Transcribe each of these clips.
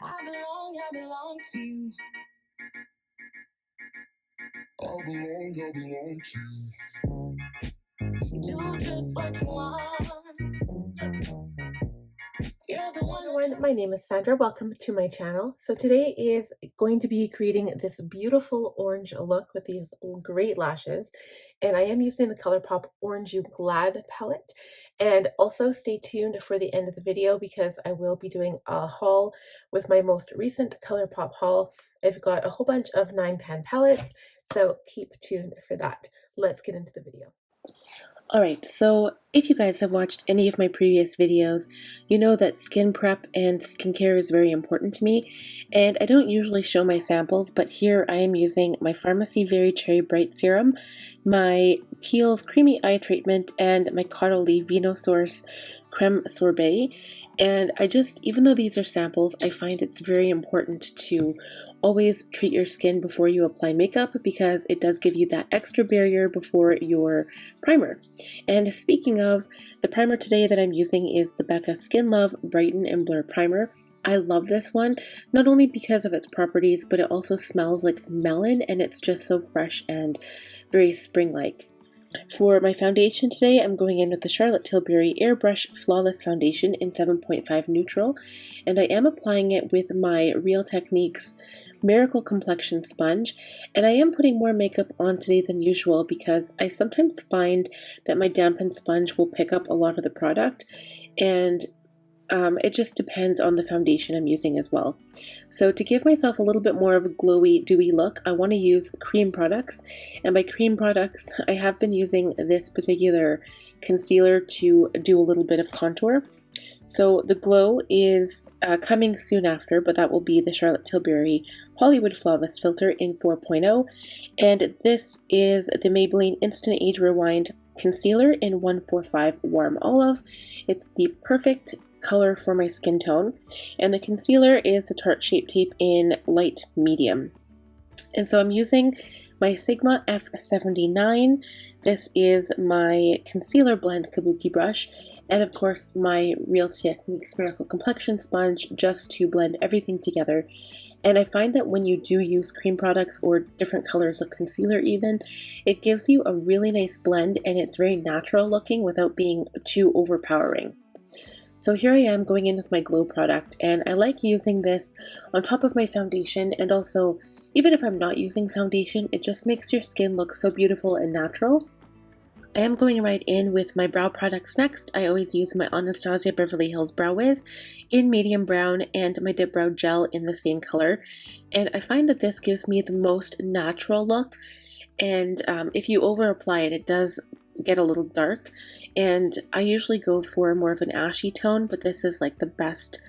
I belong to you. I belong to you. You do just what you want. You're the one. Everyone, my name is Sandra. Welcome to my channel. So today is going to be creating this beautiful orange look with these great lashes, and I am using the Colourpop Orange You Glad palette. And also stay tuned for the end of the video because I will be doing a haul with my most recent Colourpop haul. I've got a whole bunch of 9-pan palettes, so keep tuned for that. Let's get into the video. Alright, so if you guys have watched any of my previous videos, you know that skin prep and skincare is very important to me, and I don't usually show my samples, but here I am using my Farmacy Very Cherry Bright Serum, my Kiehls Creamy Eye Treatment, and my Caudalie Vinosource Crème Sorbet. And even though these are samples, I find it's very important to always treat your skin before you apply makeup because it does give you that extra barrier before your primer. And speaking of, the primer today that I'm using is the Becca Skin Love Brighten and Blur Primer. I love this one, not only because of its properties, but it also smells like melon and it's just so fresh and very spring-like. For my foundation today, I'm going in with the Charlotte Tilbury Airbrush Flawless Foundation in 7.5 Neutral, and I am applying it with my Real Techniques Miracle Complexion Sponge, and I am putting more makeup on today than usual because I sometimes find that my dampened sponge will pick up a lot of the product, and it just depends on the foundation I'm using as well. So to give myself a little bit more of a glowy, dewy look, I want to use cream products. And by cream products, I have been using this particular concealer to do a little bit of contour. So the glow is coming soon after, but that will be the Charlotte Tilbury Hollywood Flawless Filter in 4.0. And this is the Maybelline Instant Age Rewind Concealer in 145 Warm Olive. It's the perfect color for my skin tone, and the concealer is the Tarte Shape Tape in light medium. And so I'm using my Sigma F79. This is my concealer blend kabuki brush, and of course my Real Techniques Miracle Complexion Sponge just to blend everything together. And I find that when you do use cream products or different colors of concealer even, it gives you a really nice blend and it's very natural looking without being too overpowering. So here I am going in with my glow product, and I like using this on top of my foundation, and also even if I'm not using foundation, it just makes your skin look so beautiful and natural. I am going right in with my brow products next. I always use my Anastasia Beverly Hills Brow Wiz in medium brown and my Dip Brow Gel in the same color, and I find that this gives me the most natural look, and if you over apply it, it does get a little dark, and I usually go for more of an ashy tone, but this is like the best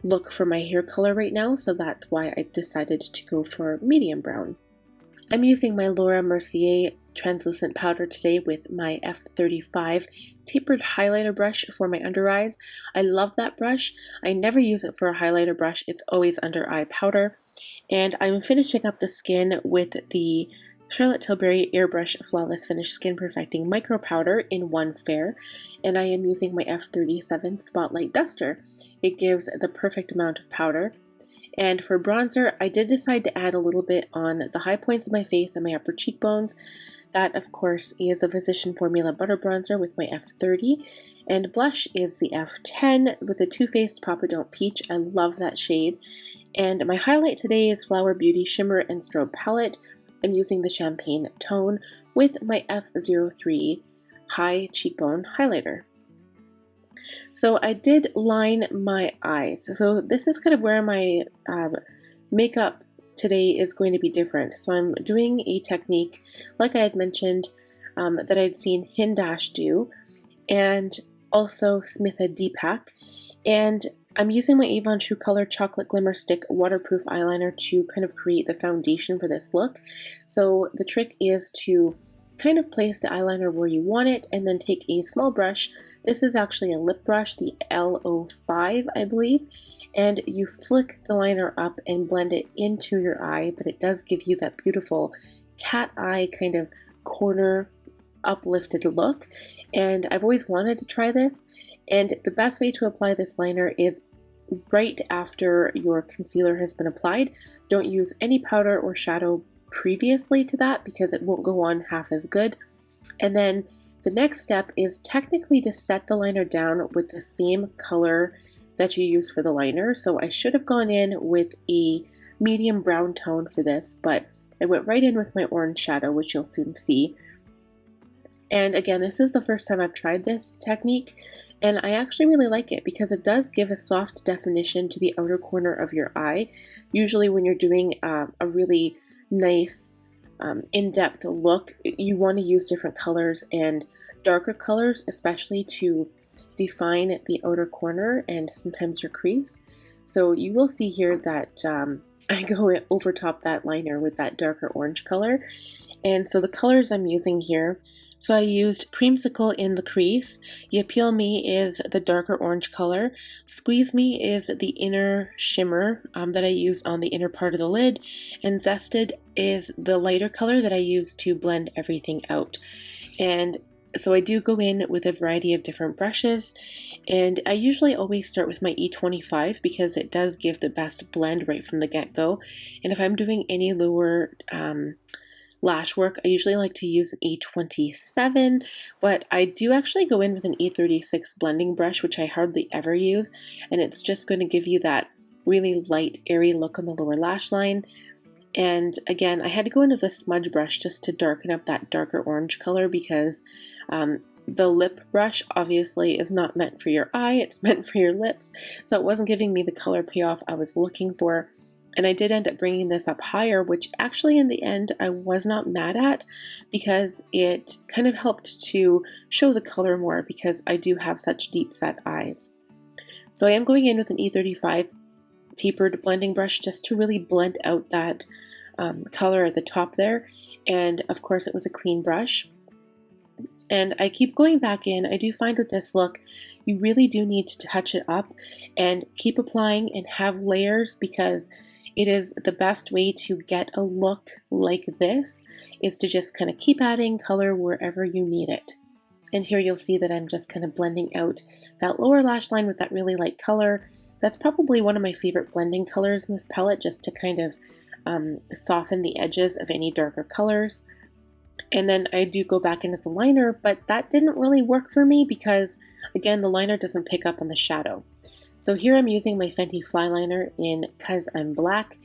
look for my hair color right now, so that's why I decided to go for medium brown. I'm using my Laura Mercier translucent powder today with my F35 tapered highlighter brush for my under eyes. I love that brush. I never use it for a highlighter brush, it's always under eye powder. And I'm finishing up the skin with the Charlotte Tilbury Airbrush Flawless Finish Skin Perfecting Micro Powder in 1 Fair, and I am using my F37 Spotlight Duster. It gives the perfect amount of powder. And for bronzer, I did decide to add a little bit on the high points of my face and my upper cheekbones. That, of course, is a Physician Formula Butter Bronzer with my F30. And blush is the F10 with the Too Faced Papa Don't Peach. I love that shade. And my highlight today is Flower Beauty Shimmer and Strobe Palette. I'm using the Champagne Tone with my F03 High Cheekbone Highlighter. So I did line my eyes. So this is kind of where my makeup today is going to be different. So I'm doing a technique, like I had mentioned, that I'd seen HINDASH do, and also SMITHA Deepak. And I'm using my Avon True Color Chocolate Glimmer Stick waterproof eyeliner to kind of create the foundation for this look. So the trick is to kind of place the eyeliner where you want it and then take a small brush. This is actually a lip brush, the L05 I believe, and you flick the liner up and blend it into your eye, but it does give you that beautiful cat eye kind of corner uplifted look. And I've always wanted to try this, and the best way to apply this liner is right after your concealer has been applied. Don't use any powder or shadow previously to that because it won't go on half as good. And then the next step is technically to set the liner down with the same color that you use for the liner. So I should have gone in with a medium brown tone for this, but I went right in with my orange shadow, which you'll soon see. And again, this is the first time I've tried this technique, and I actually really like it because it does give a soft definition to the outer corner of your eye. Usually when you're doing a really nice in-depth look, you want to use different colors and darker colors, especially to define the outer corner and sometimes your crease. So you will see here that I go over top that liner with that darker orange color. And so the colors I'm using here, so I used Creamsicle in the crease, Ya Peel Me is the darker orange color, Squeeze Me is the inner shimmer that I used on the inner part of the lid, and Zested is the lighter color that I used to blend everything out. And so I do go in with a variety of different brushes, and I usually always start with my E25 because it does give the best blend right from the get-go. And if I'm doing any lower lash work, I usually like to use an E27, but I do actually go in with an E36 blending brush, which I hardly ever use, and it's just going to give you that really light, airy look on the lower lash line. And again, I had to go into the smudge brush just to darken up that darker orange color because the lip brush obviously is not meant for your eye, it's meant for your lips, so it wasn't giving me the color payoff I was looking for. And I did end up bringing this up higher, which actually in the end I was not mad at because it kind of helped to show the color more because I do have such deep set eyes. So I am going in with an E35 tapered blending brush just to really blend out that color at the top there. And of course it was a clean brush. And I keep going back in. I do find with this look, you really do need to touch it up and keep applying and have layers because it is the best way to get a look like this is to just kind of keep adding color wherever you need it. And here you'll see that I'm just kind of blending out that lower lash line with that really light color. That's probably one of my favorite blending colors in this palette, just to kind of soften the edges of any darker colors. And then I do go back into the liner, but that didn't really work for me because, again, the liner doesn't pick up on the shadow. So here I'm using my Fenty Fly Liner in 'Cause I'm Black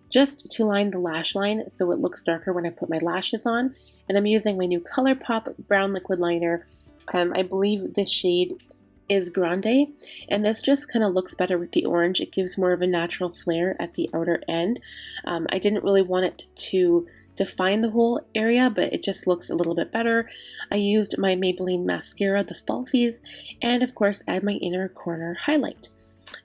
just to line the lash line so it looks darker when I put my lashes on. And I'm using my new Colourpop Brown Liquid Liner. I believe this shade is Grande, and this just kind of looks better with the orange. It gives more of a natural flare at the outer end. I didn't really want it to define the whole area, but it just looks a little bit better. I used my Maybelline mascara, the Falsies, and of course add my inner corner highlight.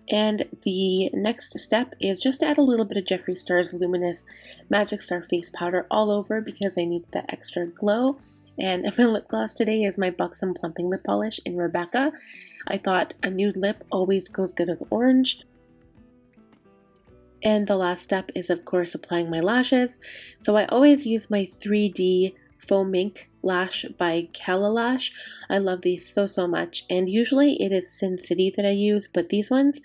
And the next step is just to add a little bit of Jeffree Star's Luminous Magic Star Face Powder all over because I need that extra glow. And my lip gloss today is my Buxom Plumping Lip Polish in Rebecca. I thought a nude lip always goes good with orange. And the last step is, of course, applying my lashes. So I always use my 3D Faux Mink Lash by Caudalie. I love these so much, and usually it is Sin City that I use, but these ones,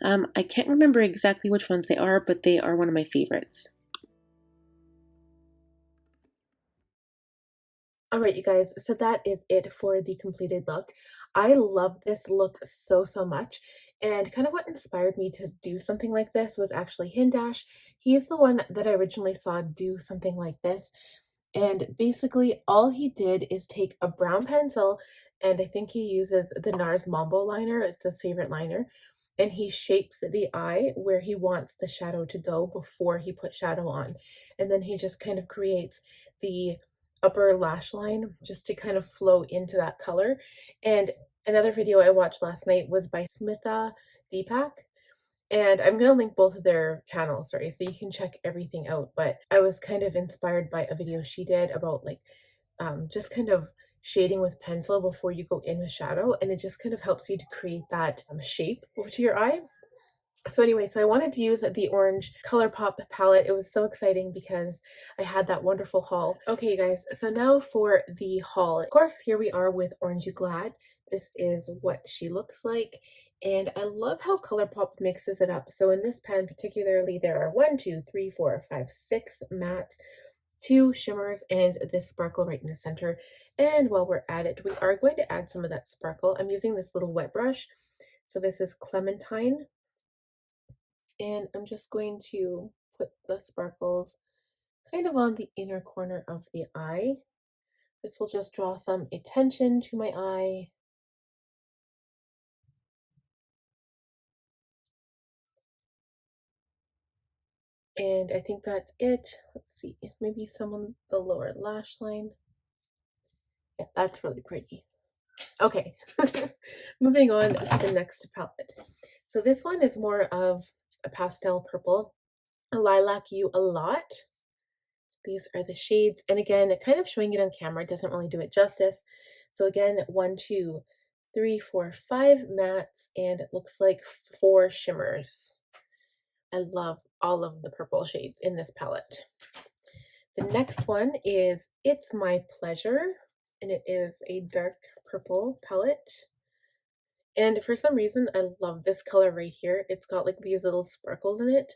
I can't remember exactly which ones they are, but they are one of my favorites. Alright, you guys, so that is it for the completed look. I love this look so much, and kind of what inspired me to do something like this was actually HINDASH. He is the one that I originally saw do something like this. And basically all he did is take a brown pencil, and I think he uses the NARS Mambo liner, it's his favorite liner, and he shapes the eye where he wants the shadow to go before he put shadow on. And then he just kind of creates the upper lash line just to kind of flow into that color. And another video I watched last night was by SMITHA Deepak, and I'm going to link both of their channels, sorry, so you can check everything out. But I was kind of inspired by a video she did about like just kind of shading with pencil before you go in with shadow, and it just kind of helps you to create that shape over to your eye. So anyway, so I wanted to use the orange Colourpop palette. It was so exciting because I had that wonderful haul. Okay, you guys, so now for the haul. Of course, here we are with Orange You Glad. This is what she looks like. And I love how Colourpop mixes it up. So in this pan particularly, there are 1, 2, 3, 4, 5, 6 mattes, 2 shimmers, and this sparkle right in the center. And while we're at it, we are going to add some of that sparkle. I'm using this little wet brush. So this is Clementine. And I'm just going to put the sparkles kind of on the inner corner of the eye. This will just draw some attention to my eye. And I think that's it. Let's see, maybe some on the lower lash line. Yeah, that's really pretty. Okay, moving on to the next palette. So this one is more of a pastel purple. I lilac you a lot. These are the shades. And again, kind of showing it on camera doesn't really do it justice. So again, 1, 2, 3, 4, 5 mattes, and it looks like 4 shimmers. I love all of the purple shades in this palette. The next one is It's My Pleasure, and it is a dark purple palette. And for some reason, I love this color right here. It's got like these little sparkles in it.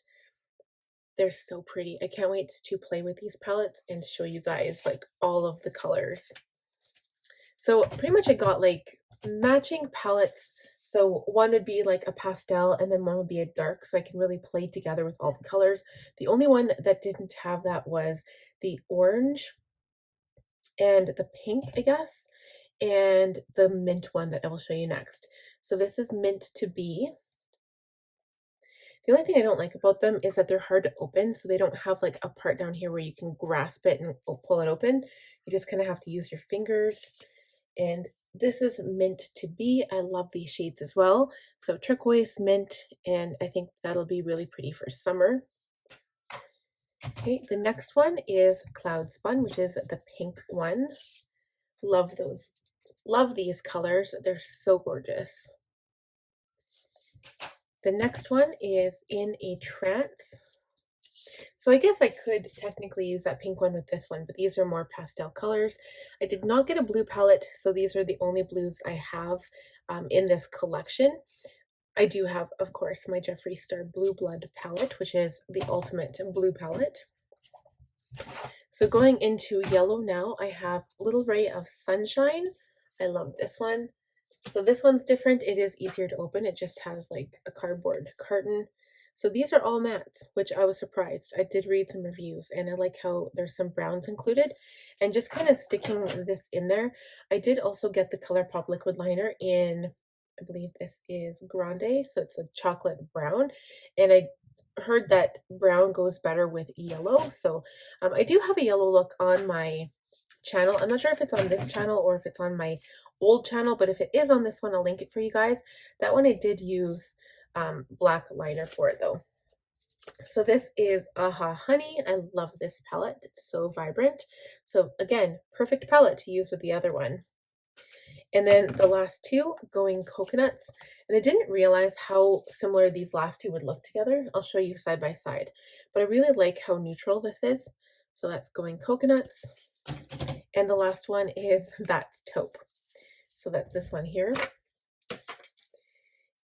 They're so pretty. I can't wait to play with these palettes and show you guys like all of the colors. So pretty much I got like matching palettes. So one would be like a pastel and then one would be a dark, so I can really play together with all the colors. The only one that didn't have that was the orange and the pink, I guess, and the mint one that I will show you next. So this is Mint to Be. The only thing I don't like about them is that they're hard to open, so they don't have like a part down here where you can grasp it and pull it open. You just kind of have to use your fingers. And this is Mint to Be. I love these shades as well. So turquoise, mint, and I think that'll be really pretty for summer. Okay, the next one is Cloud Spun, which is the pink one. Love those. Love these colors. They're so gorgeous. The next one is In a Trance. So I guess I could technically use that pink one with this one, but these are more pastel colors. I did not get a blue palette, so these are the only blues I have in this collection. I do have, of course, my Jeffree Star Blue Blood palette, which is the ultimate blue palette. So going into yellow now, I have Little Ray of Sunshine. I love this one. So this one's different. It is easier to open. It just has like a cardboard carton. So these are all mattes, which I was surprised. I did read some reviews and I like how there's some browns included. And just kind of sticking this in there, I did also get the Colourpop liquid liner in, I believe this is Grande, so it's a chocolate brown. And I heard that brown goes better with yellow. So I do have a yellow look on my channel. I'm not sure if it's on this channel or if it's on my old channel, but if it is on this one, I'll link it for you guys. That one I did use black liner for it though. So this is Aha Honey. I love this palette. It's so vibrant. So again, perfect palette to use with the other one. And then the last two, Going Coconuts. And I didn't realize how similar these last two would look together. I'll show you side by side. But I really like how neutral this is. So that's Going Coconuts. And the last one is That's Taupe. So that's this one here.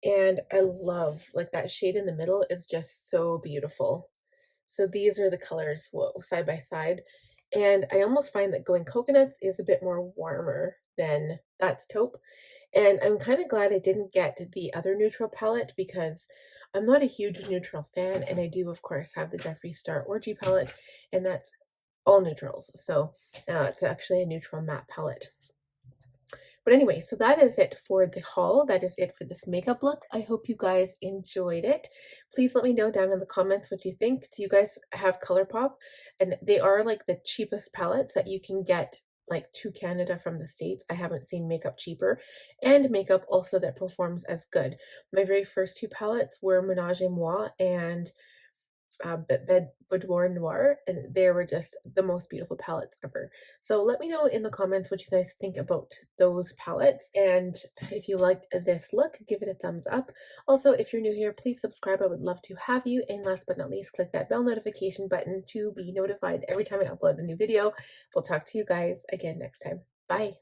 And I love, like, that shade in the middle is just so beautiful. So these are the colors, whoa, side by side. And I almost find that Going Coconuts is a bit more warmer than That's Taupe. And I'm kind of glad I didn't get the other neutral palette because I'm not a huge neutral fan. And I do, of course, have the Jeffree Star Orgy palette, and that's all neutrals. So it's actually a neutral matte palette. But anyway, so that is it for the haul. That is it for this makeup look. I hope you guys enjoyed it. Please let me know down in the comments what you think. Do you guys have Colourpop? And they are like the cheapest palettes that you can get like to Canada from the States. I haven't seen makeup cheaper, and makeup also that performs as good. My very first two palettes were Menage a Moi and Boudoir Noir, and they were just the most beautiful palettes ever. So let me know in the comments what you guys think about those palettes, and if you liked this look, give it a thumbs up. Also, if you're new here, please subscribe. I would love to have you. And last but not least, click that bell notification button to be notified every time I upload a new video. We'll talk to you guys again next time. Bye.